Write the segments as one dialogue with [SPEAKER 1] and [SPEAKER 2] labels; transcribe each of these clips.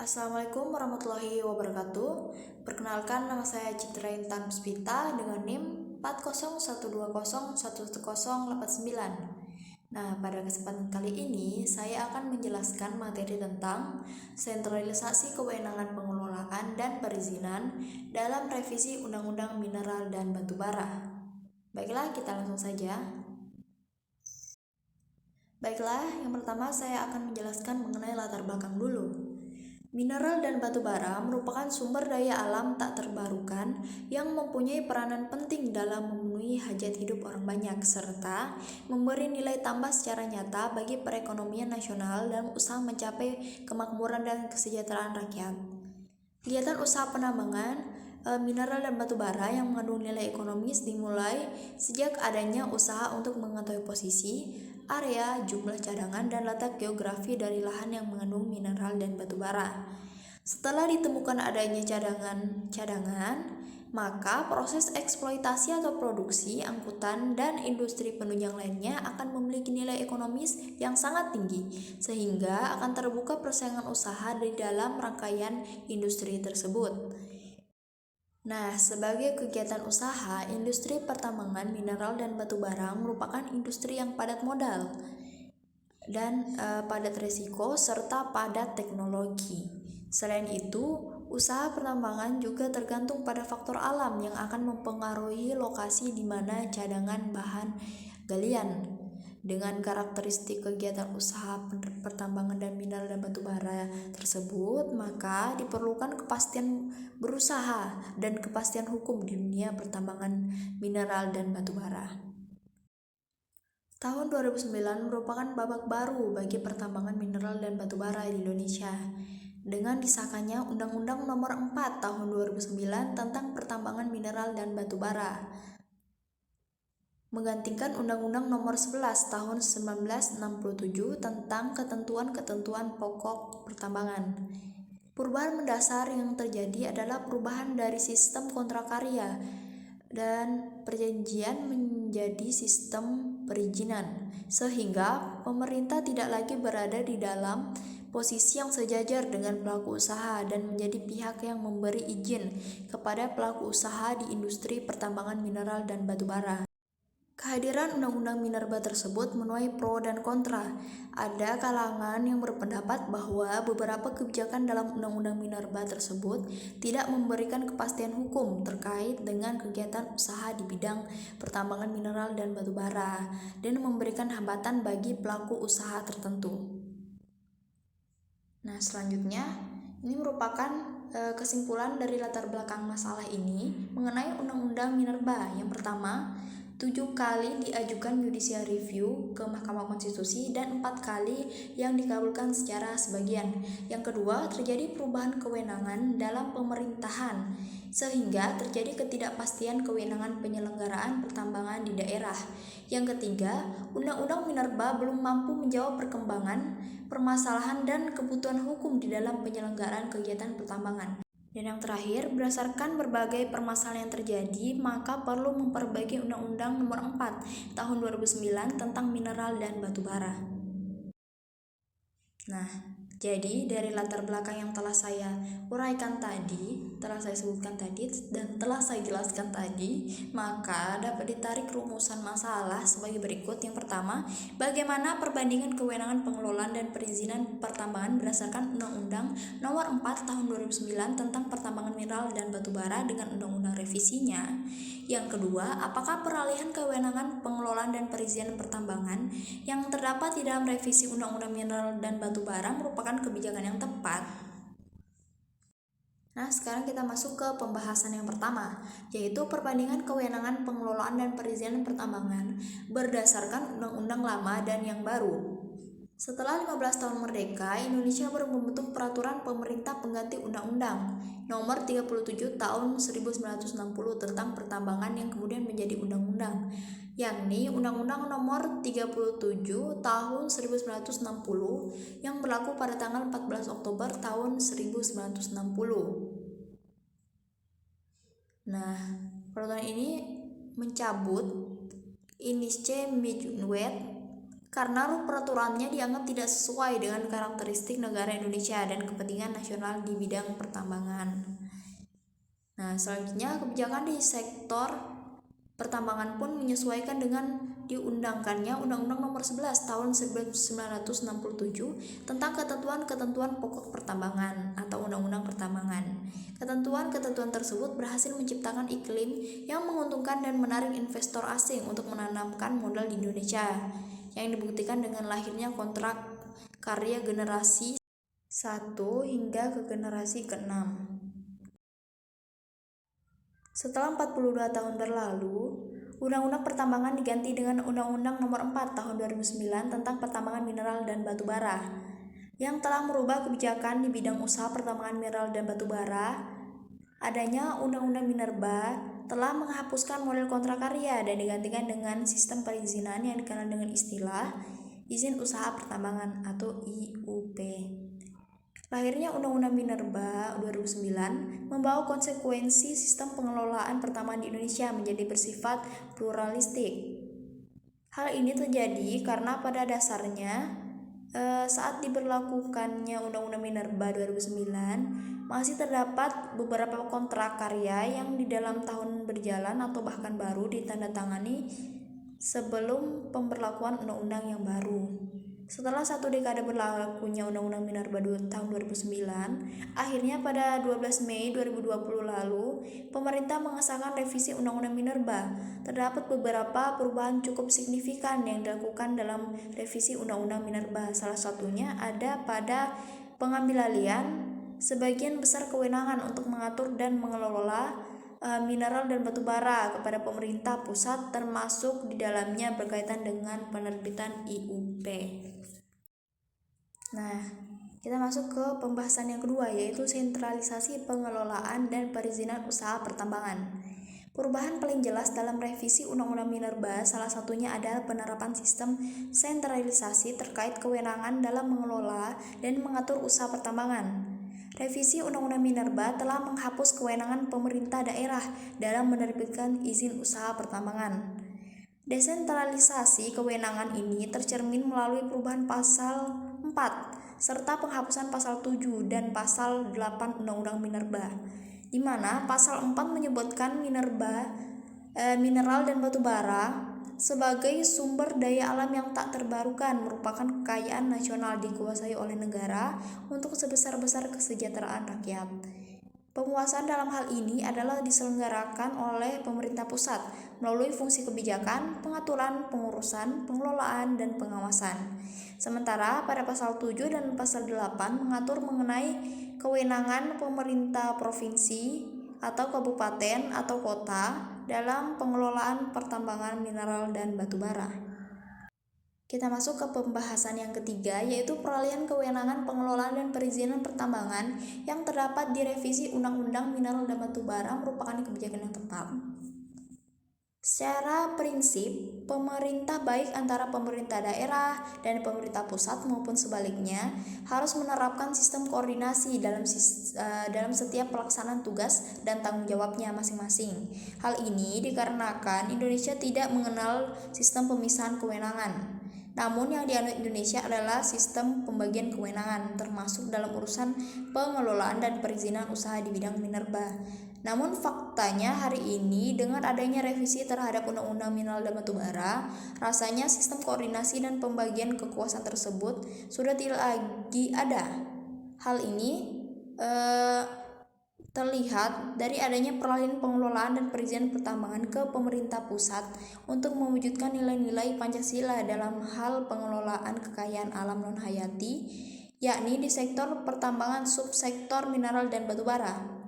[SPEAKER 1] Assalamualaikum warahmatullahi wabarakatuh. Perkenalkan, nama saya Citra Intan Puspita dengan NIM 40120111089. Nah, pada kesempatan kali ini saya akan menjelaskan materi tentang sentralisasi kewenangan pengelolaan dan perizinan dalam revisi Undang-Undang Mineral dan Batubara. Baiklah, kita langsung saja. Baiklah, yang pertama saya akan menjelaskan mengenai latar belakang dulu. Mineral dan batu bara merupakan sumber daya alam tak terbarukan yang mempunyai peranan penting dalam memenuhi hajat hidup orang banyak serta memberi nilai tambah secara nyata bagi perekonomian nasional dan usaha mencapai kemakmuran dan kesejahteraan rakyat. Kegiatan usaha penambangan mineral dan batu bara yang mengandung nilai ekonomis dimulai sejak adanya usaha untuk mengetahui posisi, area, jumlah cadangan, dan letak geografi dari lahan yang mengandung mineral dan batu bara. Setelah ditemukan adanya cadangan, maka proses eksploitasi atau produksi, angkutan, dan industri penunjang lainnya akan memiliki nilai ekonomis yang sangat tinggi, sehingga akan terbuka persaingan usaha di dalam rangkaian industri tersebut. Nah, sebagai kegiatan usaha, industri pertambangan mineral dan batu bara merupakan industri yang padat modal dan padat risiko serta padat teknologi. Selain itu, usaha pertambangan juga tergantung pada faktor alam yang akan mempengaruhi lokasi di mana cadangan bahan galian. Dengan karakteristik kegiatan usaha pertambangan dan mineral dan batu bara tersebut, maka diperlukan kepastian berusaha dan kepastian hukum di dunia pertambangan mineral dan batu bara. Tahun 2009 merupakan babak baru bagi pertambangan mineral dan batu bara di Indonesia dengan disahkannya Undang-Undang Nomor 4 Tahun 2009 tentang pertambangan mineral dan batu bara, menggantikan Undang-Undang Nomor 11 Tahun 1967 tentang ketentuan-ketentuan pokok pertambangan. Perubahan mendasar yang terjadi adalah perubahan dari sistem kontrak-karya dan perjanjian menjadi sistem perizinan, sehingga pemerintah tidak lagi berada di dalam posisi yang sejajar dengan pelaku usaha dan menjadi pihak yang memberi izin kepada pelaku usaha di industri pertambangan mineral dan batu bara. Kehadiran Undang-Undang Minerba tersebut menuai pro dan kontra. Ada kalangan yang berpendapat bahwa beberapa kebijakan dalam Undang-Undang Minerba tersebut tidak memberikan kepastian hukum terkait dengan kegiatan usaha di bidang pertambangan mineral dan batu bara dan memberikan hambatan bagi pelaku usaha tertentu. Nah, selanjutnya ini merupakan kesimpulan dari latar belakang masalah ini mengenai Undang-Undang Minerba. Yang pertama, 7 kali diajukan judicial review ke Mahkamah Konstitusi dan 4 kali yang dikabulkan secara sebagian. Yang kedua, terjadi perubahan kewenangan dalam pemerintahan sehingga terjadi ketidakpastian kewenangan penyelenggaraan pertambangan di daerah. Yang ketiga, Undang-Undang Minerba belum mampu menjawab perkembangan, permasalahan, dan kebutuhan hukum di dalam penyelenggaraan kegiatan pertambangan. Dan yang terakhir, berdasarkan berbagai permasalahan yang terjadi, maka perlu memperbaiki Undang-Undang Nomor 4 Tahun 2009 tentang mineral dan batu bara. Nah, jadi dari latar belakang yang telah saya uraikan tadi, telah saya sebutkan tadi, dan telah saya jelaskan tadi, maka dapat ditarik rumusan masalah sebagai berikut. Yang pertama, bagaimana perbandingan kewenangan pengelolaan dan perizinan pertambangan berdasarkan Undang-Undang Nomor 4 Tahun 2009 tentang pertambangan mineral dan batu bara dengan undang-undang revisinya. Yang kedua, apakah peralihan kewenangan pengelolaan dan perizinan pertambangan yang terdapat di dalam revisi Undang-Undang Mineral dan Batu Bara merupakan kebijakan yang tepat? Nah, sekarang kita masuk ke pembahasan yang pertama, yaitu perbandingan kewenangan pengelolaan dan perizinan pertambangan berdasarkan undang-undang lama dan yang baru. Setelah 15 tahun merdeka, Indonesia baru membentuk peraturan pemerintah pengganti Undang-Undang Nomor 37 Tahun 1960 tentang pertambangan yang kemudian menjadi undang-undang, yakni Undang-Undang Nomor 37 Tahun 1960 yang berlaku pada tanggal 14 Oktober tahun 1960. Nah, peraturan ini mencabut Inisié Mijunwet karena peraturannya dianggap tidak sesuai dengan karakteristik negara Indonesia dan kepentingan nasional di bidang pertambangan. Nah, selanjutnya kebijakan di sektor pertambangan pun menyesuaikan dengan diundangkannya Undang-Undang Nomor 11 Tahun 1967 tentang ketentuan-ketentuan pokok pertambangan atau Undang-Undang Pertambangan. Ketentuan-ketentuan tersebut berhasil menciptakan iklim yang menguntungkan dan menarik investor asing untuk menanamkan modal di Indonesia, yang dibuktikan dengan lahirnya kontrak karya generasi 1 hingga ke generasi ke-6. Setelah 42 tahun berlalu, Undang-Undang Pertambangan diganti dengan Undang-Undang Nomor 4 Tahun 2009 tentang Pertambangan Mineral dan Batu Bara, yang telah merubah kebijakan di bidang usaha pertambangan mineral dan batu bara. Adanya Undang-Undang Minerba telah menghapuskan model kontrak karya dan digantikan dengan sistem perizinan yang dikenal dengan istilah Izin Usaha Pertambangan atau IUP. Lahirnya Undang-Undang Minerba 2009 membawa konsekuensi sistem pengelolaan pertambangan di Indonesia menjadi bersifat pluralistik. Hal ini terjadi karena pada dasarnya saat diberlakukannya Undang-Undang Minerba 2009 masih terdapat beberapa kontrak karya yang di dalam tahun berjalan atau bahkan baru ditandatangani sebelum pemberlakuan undang-undang yang baru. Setelah satu dekade berlakunya Undang-Undang Minerba tahun 2009, akhirnya pada 12 Mei 2020 lalu, pemerintah mengesahkan revisi Undang-Undang Minerba. Terdapat beberapa perubahan cukup signifikan yang dilakukan dalam revisi Undang-Undang Minerba. Salah satunya ada pada pengambil alihan sebagian besar kewenangan untuk mengatur dan mengelola mineral dan batu bara kepada pemerintah pusat, termasuk di dalamnya berkaitan dengan penerbitan IUP. Nah, kita masuk ke pembahasan yang kedua, yaitu sentralisasi pengelolaan dan perizinan usaha pertambangan. Perubahan paling jelas dalam revisi Undang-Undang Minerba salah satunya adalah penerapan sistem sentralisasi terkait kewenangan dalam mengelola dan mengatur usaha pertambangan. Revisi Undang-Undang Minerba telah menghapus kewenangan pemerintah daerah dalam menerbitkan izin usaha pertambangan. Desentralisasi kewenangan ini tercermin melalui perubahan pasal 4 serta penghapusan pasal 7 dan pasal 8 Undang-Undang Minerba, di mana pasal 4 menyebutkan mineral dan batu bara sebagai sumber daya alam yang tak terbarukan merupakan kekayaan nasional dikuasai oleh negara untuk sebesar-besar kesejahteraan rakyat. Penguasaan dalam hal ini adalah diselenggarakan oleh pemerintah pusat melalui fungsi kebijakan, pengaturan, pengurusan, pengelolaan, dan pengawasan. Sementara pada pasal 7 dan pasal 8 mengatur mengenai kewenangan pemerintah provinsi atau kabupaten atau kota dalam pengelolaan pertambangan mineral dan batu bara. Kita masuk ke pembahasan yang ketiga, yaitu peralihan kewenangan pengelolaan dan perizinan pertambangan yang terdapat di revisi Undang-Undang Mineral dan Batu Bara merupakan kebijakan yang tepat. Secara prinsip, pemerintah baik antara pemerintah daerah dan pemerintah pusat maupun sebaliknya harus menerapkan sistem koordinasi dalam setiap pelaksanaan tugas dan tanggung jawabnya masing-masing. Hal ini dikarenakan Indonesia tidak mengenal sistem pemisahan kewenangan. Namun yang dianut Indonesia adalah sistem pembagian kewenangan, termasuk dalam urusan pengelolaan dan perizinan usaha di bidang minerba. Namun faktanya hari ini dengan adanya revisi terhadap Undang-Undang Mineral dan Batu Bara, rasanya sistem koordinasi dan pembagian kekuasaan tersebut sudah tidak lagi ada. Hal ini terlihat dari adanya peralihan pengelolaan dan perizinan pertambangan ke pemerintah pusat untuk mewujudkan nilai-nilai Pancasila dalam hal pengelolaan kekayaan alam non-hayati, yakni di sektor pertambangan subsektor mineral dan batu bara.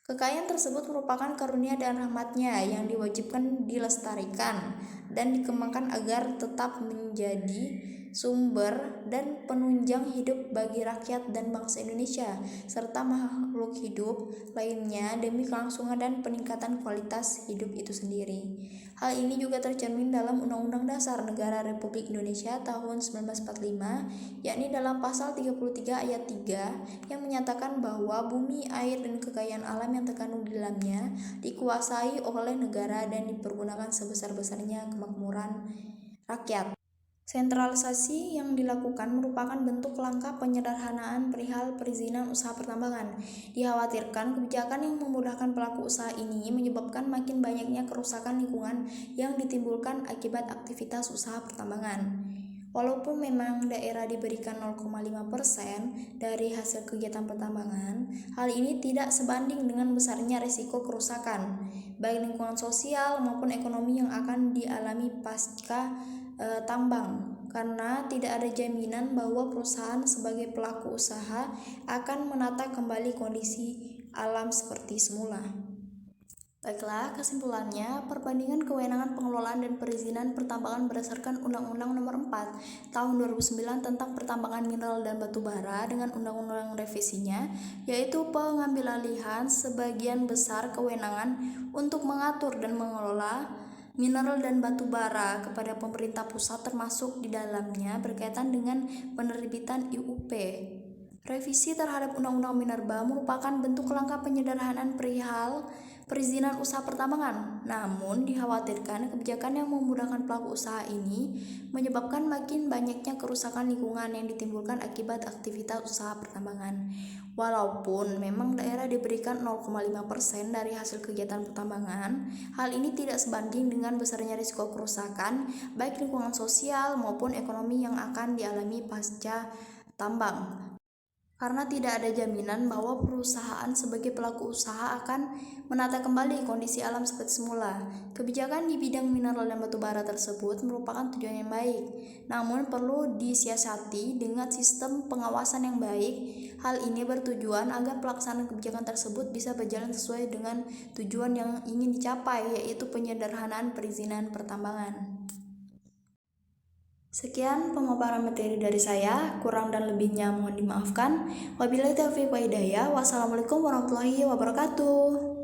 [SPEAKER 1] Kekayaan tersebut merupakan karunia dan rahmatnya yang diwajibkan dilestarikan dan dikembangkan agar tetap menjadi sumber dan penunjang hidup bagi rakyat dan bangsa Indonesia serta makhluk hidup lainnya demi kelangsungan dan peningkatan kualitas hidup itu sendiri. Hal ini juga tercermin dalam Undang-Undang Dasar Negara Republik Indonesia tahun 1945, yakni dalam pasal 33 ayat 3 yang menyatakan bahwa bumi, air, dan kekayaan alam yang terkandung di dalamnya dikuasai oleh negara dan dipergunakan sebesar-besarnya kemakmuran rakyat. Sentralisasi yang dilakukan merupakan bentuk langkah penyederhanaan perihal perizinan usaha pertambangan. Dikhawatirkan kebijakan yang memudahkan pelaku usaha ini menyebabkan makin banyaknya kerusakan lingkungan yang ditimbulkan akibat aktivitas usaha pertambangan. Walaupun memang daerah diberikan 0,5% dari hasil kegiatan pertambangan, hal ini tidak sebanding dengan besarnya risiko kerusakan, baik lingkungan sosial maupun ekonomi yang akan dialami pasca tambang, karena tidak ada jaminan bahwa perusahaan sebagai pelaku usaha akan menata kembali kondisi alam seperti semula. Baiklah, kesimpulannya, perbandingan kewenangan pengelolaan dan perizinan pertambangan berdasarkan Undang-Undang Nomor 4 Tahun 2009 tentang Pertambangan Mineral dan Batu Bara dengan Undang-Undang revisinya, yaitu pengambilalihan sebagian besar kewenangan untuk mengatur dan mengelola mineral dan batu bara kepada pemerintah pusat, termasuk di dalamnya berkaitan dengan penerbitan IUP. Revisi terhadap Undang-Undang Minerba merupakan bentuk langkah penyederhanaan perihal perizinan usaha pertambangan. Namun, dikhawatirkan kebijakan yang memudahkan pelaku usaha ini menyebabkan makin banyaknya kerusakan lingkungan yang ditimbulkan akibat aktivitas usaha pertambangan. Walaupun memang daerah diberikan 0,5% dari hasil kegiatan pertambangan, hal ini tidak sebanding dengan besarnya risiko kerusakan baik lingkungan sosial maupun ekonomi yang akan dialami pasca tambang. Karena tidak ada jaminan bahwa perusahaan sebagai pelaku usaha akan menata kembali kondisi alam seperti semula. Kebijakan di bidang mineral dan batu bara tersebut merupakan tujuan yang baik, namun perlu disiasati dengan sistem pengawasan yang baik. Hal ini bertujuan agar pelaksanaan kebijakan tersebut bisa berjalan sesuai dengan tujuan yang ingin dicapai, yaitu penyederhanaan perizinan pertambangan. Sekian pemaparan materi dari saya, kurang dan lebihnya mohon dimaafkan. Wabillahi taufiq wa hidayah. Wassalamualaikum warahmatullahi wabarakatuh.